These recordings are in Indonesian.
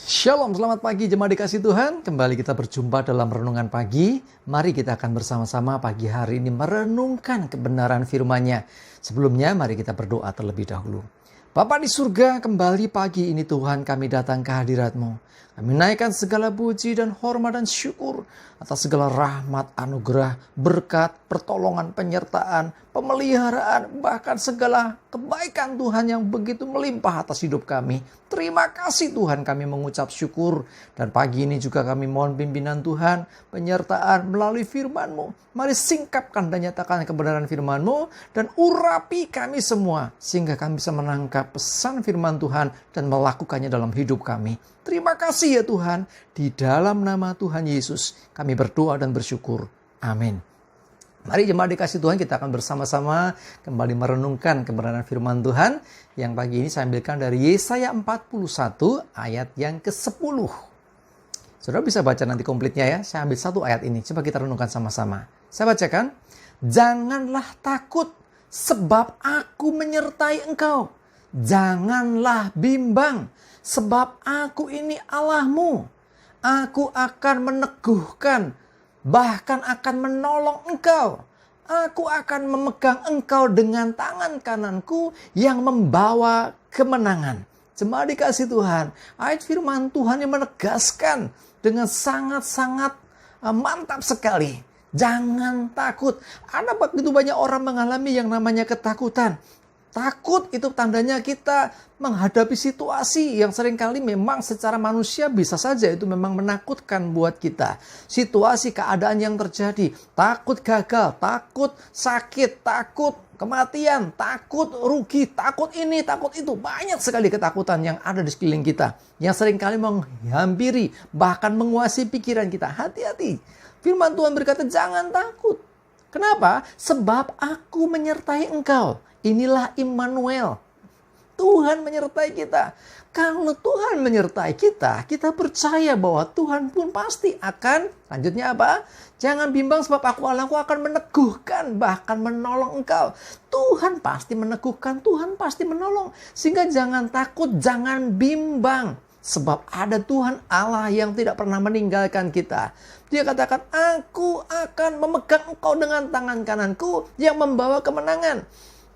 Shalom, selamat pagi jemaat dikasih Tuhan. Kembali kita berjumpa dalam renungan pagi. Mari kita akan bersama-sama pagi hari ini merenungkan kebenaran firman-Nya. Sebelumnya mari kita berdoa terlebih dahulu. Bapa di surga, kembali pagi ini Tuhan kami datang ke hadirat-Mu. Kami naikkan segala puji dan hormat dan syukur atas segala rahmat, anugerah, berkat, pertolongan, penyertaan, pemeliharaan, bahkan segala kebaikan Tuhan yang begitu melimpah atas hidup kami. Terima kasih Tuhan, kami mengucap syukur. Dan pagi ini juga kami mohon pimpinan Tuhan, penyertaan melalui firman-Mu. Mari singkapkan dan nyatakan kebenaran firman-Mu dan urapi kami semua sehingga kami bisa menangkap pesan firman Tuhan dan melakukannya dalam hidup kami. Terima kasih ya Tuhan, di dalam nama Tuhan Yesus kami berdoa dan bersyukur. Amin. Mari jemaat dikasih Tuhan, kita akan bersama-sama kembali merenungkan kebenaran firman Tuhan yang pagi ini saya ambilkan dari Yesaya 41 ayat yang ke-10. Saudara bisa baca nanti komplitnya ya, saya ambil satu ayat ini, coba kita renungkan sama-sama. Saya bacakan, janganlah takut sebab aku menyertai engkau. Janganlah bimbang sebab aku ini Allahmu. Aku akan meneguhkan, bahkan akan menolong engkau. Aku akan memegang engkau dengan tangan kananku yang membawa kemenangan. Jemaat dikasih Tuhan, ayat firman Tuhan yang menegaskan dengan sangat-sangat mantap sekali. Jangan takut. Ada begitu banyak orang mengalami yang namanya ketakutan. Takut itu tandanya kita menghadapi situasi yang seringkali memang secara manusia bisa saja itu memang menakutkan buat kita. Situasi keadaan yang terjadi, takut gagal, takut sakit, takut kematian, takut rugi, takut ini, takut itu. Banyak sekali ketakutan yang ada di sekeliling kita yang seringkali menghampiri, bahkan menguasai pikiran kita. Hati-hati. Firman Tuhan berkata jangan takut. Kenapa? Sebab aku menyertai engkau. Inilah Immanuel. Tuhan menyertai kita. Kalau Tuhan menyertai kita, kita percaya bahwa Tuhan pun pasti akan, lanjutnya apa? Jangan bimbang sebab aku Allahku akan meneguhkan, bahkan menolong engkau. Tuhan pasti meneguhkan, Tuhan pasti menolong. Sehingga jangan takut, jangan bimbang. Sebab ada Tuhan Allah yang tidak pernah meninggalkan kita. Dia katakan, aku akan memegang engkau dengan tangan kananku yang membawa kemenangan.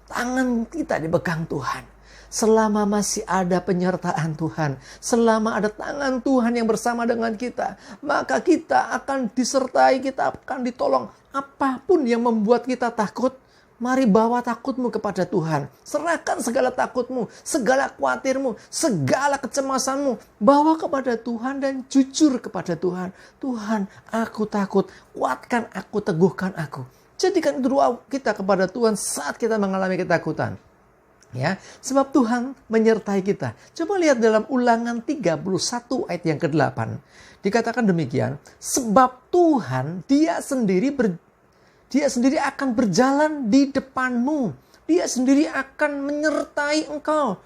Tangan kita dipegang Tuhan. Selama masih ada penyertaan Tuhan, selama ada tangan Tuhan yang bersama dengan kita, maka kita akan disertai, kita akan ditolong. Apapun yang membuat kita takut, mari bawa takutmu kepada Tuhan. Serahkan segala takutmu, segala khawatirmu, segala kecemasanmu. Bawa kepada Tuhan dan jujur kepada Tuhan. Tuhan, aku takut, kuatkan aku, teguhkan aku. Jadikan doa kita kepada Tuhan saat kita mengalami ketakutan. Ya, sebab Tuhan menyertai kita. Coba lihat dalam Ulangan 31 ayat yang ke-8. Dikatakan demikian, sebab Tuhan dia sendiri akan berjalan di depanmu. Dia sendiri akan menyertai engkau.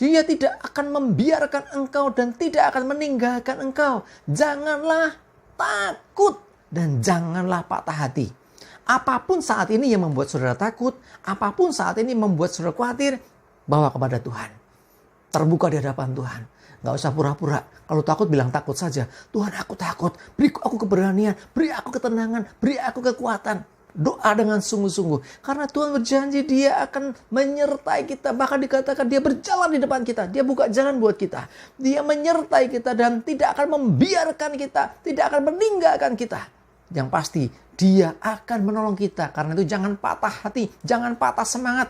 Dia tidak akan membiarkan engkau dan tidak akan meninggalkan engkau. Janganlah takut dan janganlah patah hati. Apapun saat ini yang membuat saudara takut, apapun saat ini membuat saudara khawatir, bawa kepada Tuhan. Terbuka di hadapan Tuhan. Gak usah pura-pura. Kalau takut bilang takut saja. Tuhan aku takut, beri aku keberanian, beri aku ketenangan, beri aku kekuatan. Doa dengan sungguh-sungguh. Karena Tuhan berjanji dia akan menyertai kita. Bahkan dikatakan dia berjalan di depan kita. Dia buka jalan buat kita. Dia menyertai kita dan tidak akan membiarkan kita. Tidak akan meninggalkan kita. Yang pasti dia akan menolong kita. Karena itu jangan patah hati, jangan patah semangat.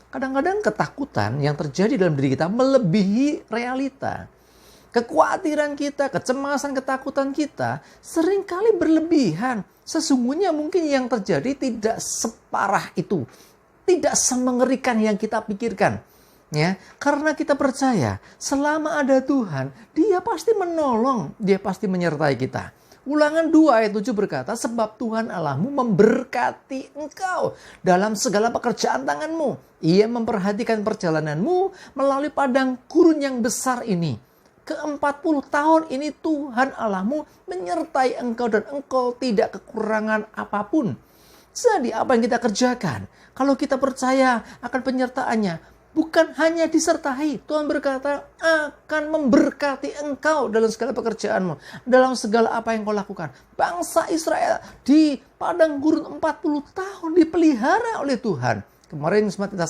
Kadang-kadang ketakutan yang terjadi dalam diri kita melebihi realita. Kekhawatiran kita, kecemasan, ketakutan kita seringkali berlebihan. Sesungguhnya mungkin yang terjadi tidak separah itu. Tidak semengerikan yang kita pikirkan. Ya, karena kita percaya selama ada Tuhan, dia pasti menolong, dia pasti menyertai kita. Ulangan 2 ayat 7 berkata, sebab Tuhan Allahmu memberkati engkau dalam segala pekerjaan tanganmu. Ia memperhatikan perjalananmu melalui padang gurun yang besar ini. Ke-40 tahun ini Tuhan Allahmu menyertai engkau dan engkau tidak kekurangan apapun. Jadi apa yang kita kerjakan? Kalau kita percaya akan penyertaannya, Bukan hanya disertai, Tuhan berkata akan memberkati engkau dalam segala pekerjaanmu, dalam segala apa yang kau lakukan. Bangsa Israel di padang gurun 40 tahun dipelihara oleh Tuhan. Kemarin sempat kita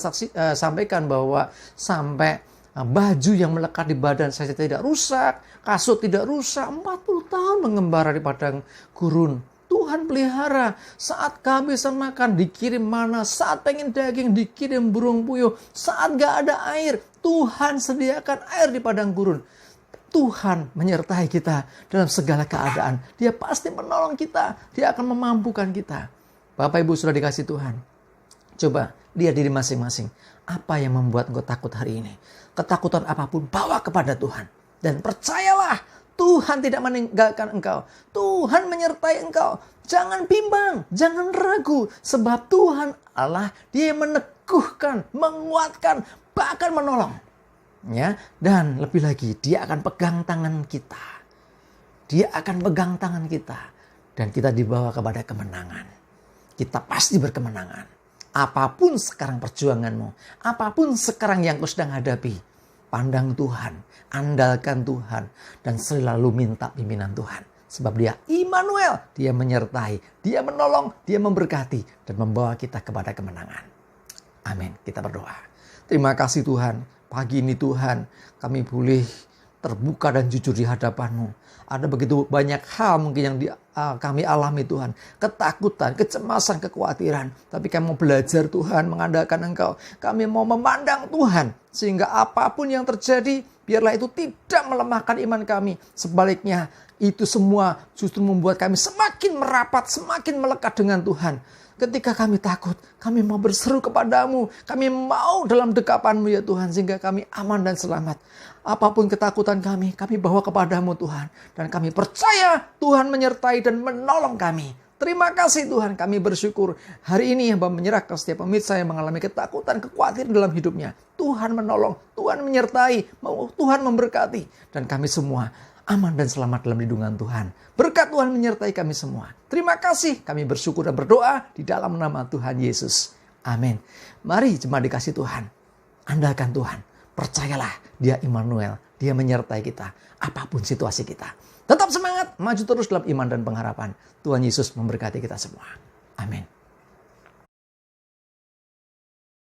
sampaikan bahwa sampai baju yang melekat di badan saja tidak rusak, kasut tidak rusak, 40 tahun mengembara di padang gurun. Tuhan pelihara. Saat kehabisan makan dikirim mana, saat pengen daging dikirim burung puyuh, saat gak ada air Tuhan sediakan air di padang gurun. Tuhan menyertai kita dalam segala keadaan. Dia pasti menolong kita, Dia akan memampukan kita. Bapak Ibu sudah dikasih Tuhan, coba lihat diri masing-masing. Apa yang membuat engkau takut hari ini? Ketakutan apapun bawa kepada Tuhan, dan percayalah Tuhan tidak meninggalkan engkau. Tuhan menyertai engkau. Jangan bimbang, jangan ragu. Sebab Tuhan Allah, Dia meneguhkan, menguatkan, bahkan menolong. Ya, dan lebih lagi, Dia akan pegang tangan kita. Dia akan pegang tangan kita. Dan kita dibawa kepada kemenangan. Kita pasti berkemenangan. Apapun sekarang perjuanganmu, apapun sekarang yang kau sedang hadapi, pandang Tuhan, andalkan Tuhan, dan selalu minta pimpinan Tuhan. Sebab Dia Immanuel, Dia menyertai, Dia menolong, Dia memberkati, dan membawa kita kepada kemenangan. Amin. Kita berdoa. Terima kasih Tuhan, pagi ini Tuhan, kami boleh terbuka dan jujur di hadapan-Mu. Ada begitu banyak hal mungkin yang kami alami Tuhan. Ketakutan, kecemasan, kekhawatiran. Tapi kami mau belajar Tuhan, mengandalkan Engkau. Kami mau memandang Tuhan. Sehingga apapun yang terjadi, biarlah itu tidak melemahkan iman kami. Sebaliknya, itu semua justru membuat kami semakin merapat, semakin melekat dengan Tuhan. Ketika kami takut, kami mau berseru kepadamu. Kami mau dalam dekapan-Mu ya Tuhan. Sehingga kami aman dan selamat. Apapun ketakutan kami bawa kepadamu Tuhan. Dan kami percaya Tuhan menyertai dan menolong kami. Terima kasih Tuhan, kami bersyukur. Hari ini Hamba menyerahkan setiap pemirsa yang mengalami ketakutan, kekhawatiran dalam hidupnya. Tuhan menolong, Tuhan menyertai, Tuhan memberkati. Dan kami semua aman dan selamat dalam lindungan Tuhan. Berkat Tuhan menyertai kami semua. Terima kasih, kami bersyukur dan berdoa di dalam nama Tuhan Yesus. Amin. Mari jemaat dikasih Tuhan, andalkan Tuhan. Percayalah, Dia Immanuel, Dia menyertai kita, apapun situasi kita. Tetap semangat, maju terus dalam iman dan pengharapan. Tuhan Yesus memberkati kita semua. Amin.